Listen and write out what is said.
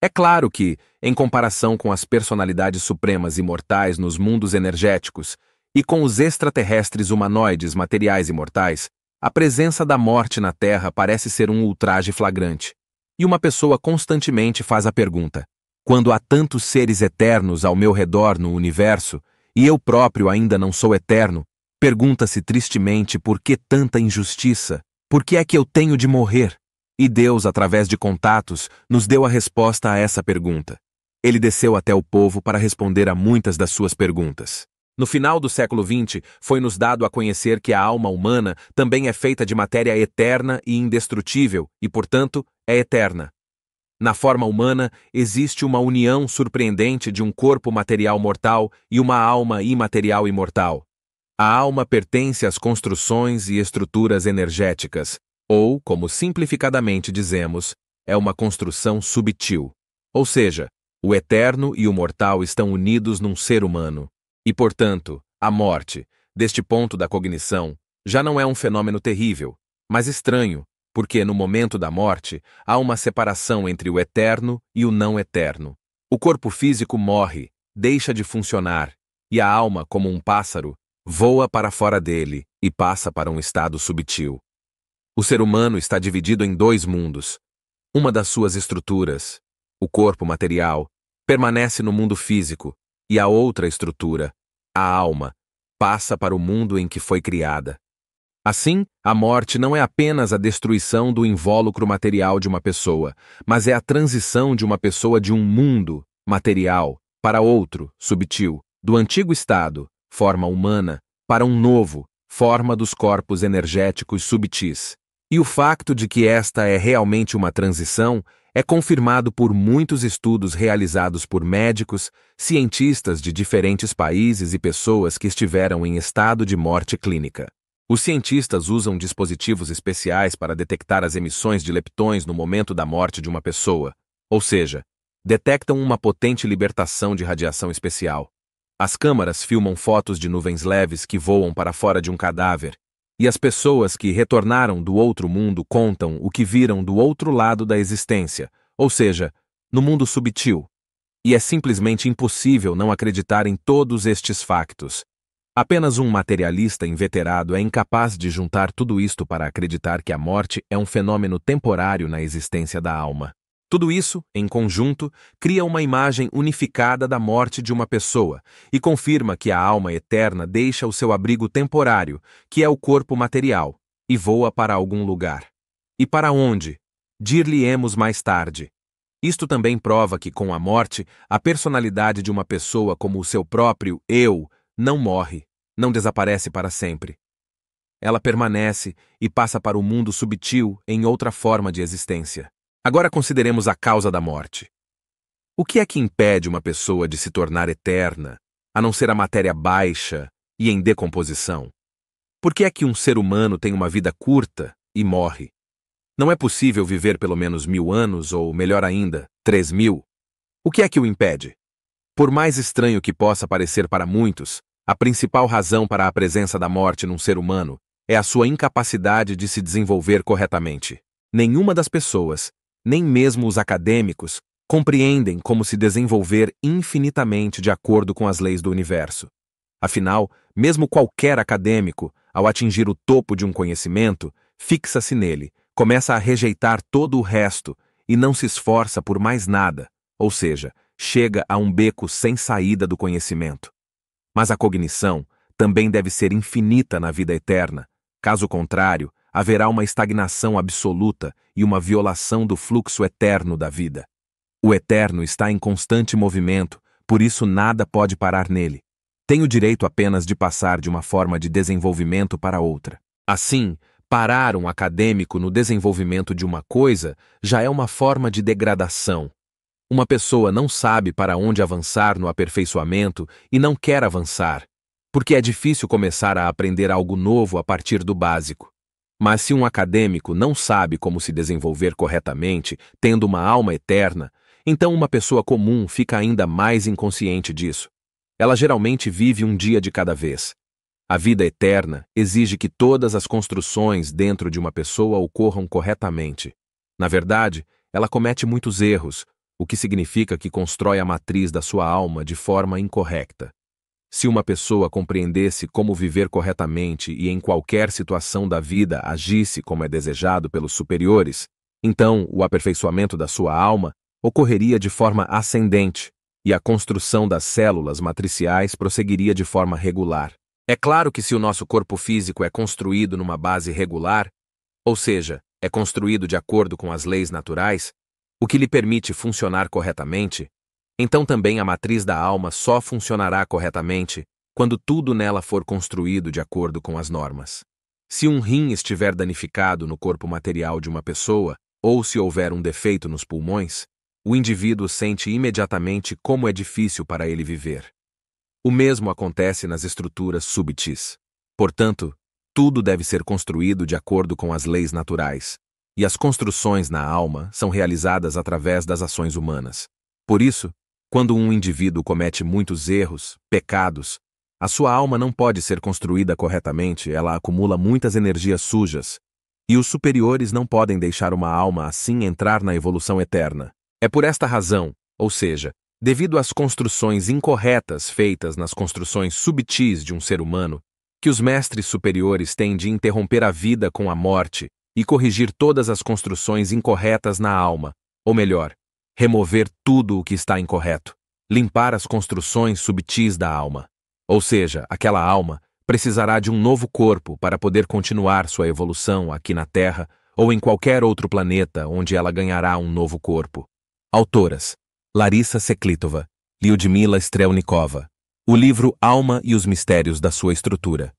É claro que, em comparação com as personalidades supremas imortais nos mundos energéticos e com os extraterrestres humanoides materiais imortais, a presença da morte na Terra parece ser um ultraje flagrante. E uma pessoa constantemente faz a pergunta: quando há tantos seres eternos ao meu redor no universo, e eu próprio ainda não sou eterno, pergunta-se tristemente por que tanta injustiça, por que é que eu tenho de morrer? E Deus, através de contatos, nos deu a resposta a essa pergunta. Ele desceu até o povo para responder a muitas das suas perguntas. No final do século XX, foi-nos dado a conhecer que a alma humana também é feita de matéria eterna e indestrutível e, portanto, é eterna. Na forma humana, existe uma união surpreendente de um corpo material mortal e uma alma imaterial imortal. A alma pertence às construções e estruturas energéticas, ou, como simplificadamente dizemos, é uma construção subtil. Ou seja, o eterno e o mortal estão unidos num ser humano. E, portanto, a morte, deste ponto da cognição, já não é um fenômeno terrível, mas estranho, porque no momento da morte há uma separação entre o eterno e o não eterno. O corpo físico morre, deixa de funcionar, e a alma, como um pássaro, voa para fora dele e passa para um estado subtil. O ser humano está dividido em dois mundos. Uma das suas estruturas, o corpo material, permanece no mundo físico, e a outra estrutura, a alma, passa para o mundo em que foi criada. Assim, a morte não é apenas a destruição do invólucro material de uma pessoa, mas é a transição de uma pessoa de um mundo material para outro, subtil, do antigo estado, forma humana, para um novo, forma dos corpos energéticos subtis. E o facto de que esta é realmente uma transição é confirmado por muitos estudos realizados por médicos, cientistas de diferentes países e pessoas que estiveram em estado de morte clínica. Os cientistas usam dispositivos especiais para detectar as emissões de leptões no momento da morte de uma pessoa, ou seja, detectam uma potente libertação de radiação especial. As câmaras filmam fotos de nuvens leves que voam para fora de um cadáver, e as pessoas que retornaram do outro mundo contam o que viram do outro lado da existência, ou seja, no mundo subtil. E é simplesmente impossível não acreditar em todos estes factos. Apenas um materialista inveterado é incapaz de juntar tudo isto para acreditar que a morte é um fenômeno temporário na existência da alma. Tudo isso, em conjunto, cria uma imagem unificada da morte de uma pessoa e confirma que a alma eterna deixa o seu abrigo temporário, que é o corpo material, e voa para algum lugar. E para onde? Dir-lhe-emos mais tarde. Isto também prova que, com a morte, a personalidade de uma pessoa como o seu próprio eu não morre, não desaparece para sempre. Ela permanece e passa para o mundo subtil em outra forma de existência. Agora consideremos a causa da morte. O que é que impede uma pessoa de se tornar eterna, a não ser a matéria baixa e em decomposição? Por que é que um ser humano tem uma vida curta e morre? Não é possível viver pelo menos 1000 anos ou, melhor ainda, 3000? O que é que o impede? Por mais estranho que possa parecer para muitos, a principal razão para a presença da morte num ser humano é a sua incapacidade de se desenvolver corretamente. Nenhuma das pessoas, nem mesmo os acadêmicos, compreendem como se desenvolver infinitamente de acordo com as leis do universo. Afinal, mesmo qualquer acadêmico, ao atingir o topo de um conhecimento, fixa-se nele, começa a rejeitar todo o resto e não se esforça por mais nada, ou seja, chega a um beco sem saída do conhecimento. Mas a cognição também deve ser infinita na vida eterna, caso contrário, haverá uma estagnação absoluta e uma violação do fluxo eterno da vida. O eterno está em constante movimento, por isso nada pode parar nele. Tem o direito apenas de passar de uma forma de desenvolvimento para outra. Assim, parar um acadêmico no desenvolvimento de uma coisa já é uma forma de degradação. Uma pessoa não sabe para onde avançar no aperfeiçoamento e não quer avançar, porque é difícil começar a aprender algo novo a partir do básico. Mas se um acadêmico não sabe como se desenvolver corretamente, tendo uma alma eterna, então uma pessoa comum fica ainda mais inconsciente disso. Ela geralmente vive um dia de cada vez. A vida eterna exige que todas as construções dentro de uma pessoa ocorram corretamente. Na verdade, ela comete muitos erros, o que significa que constrói a matriz da sua alma de forma incorreta. Se uma pessoa compreendesse como viver corretamente e em qualquer situação da vida agisse como é desejado pelos superiores, então o aperfeiçoamento da sua alma ocorreria de forma ascendente e a construção das células matriciais prosseguiria de forma regular. É claro que se o nosso corpo físico é construído numa base regular, ou seja, é construído de acordo com as leis naturais, o que lhe permite funcionar corretamente, então também a matriz da alma só funcionará corretamente quando tudo nela for construído de acordo com as normas. Se um rim estiver danificado no corpo material de uma pessoa, ou se houver um defeito nos pulmões, o indivíduo sente imediatamente como é difícil para ele viver. O mesmo acontece nas estruturas subtis. Portanto, tudo deve ser construído de acordo com as leis naturais, e as construções na alma são realizadas através das ações humanas. Por isso, quando um indivíduo comete muitos erros, pecados, a sua alma não pode ser construída corretamente, ela acumula muitas energias sujas, e os superiores não podem deixar uma alma assim entrar na evolução eterna. É por esta razão, ou seja, devido às construções incorretas feitas nas construções subtis de um ser humano, que os mestres superiores têm de interromper a vida com a morte e corrigir todas as construções incorretas na alma, ou melhor, remover tudo o que está incorreto, limpar as construções subtis da alma. Ou seja, aquela alma precisará de um novo corpo para poder continuar sua evolução aqui na Terra ou em qualquer outro planeta onde ela ganhará um novo corpo. Autoras: Larissa Seklitova, Lyudmila Strelnikova. O livro Alma e os Mistérios da Sua Estrutura.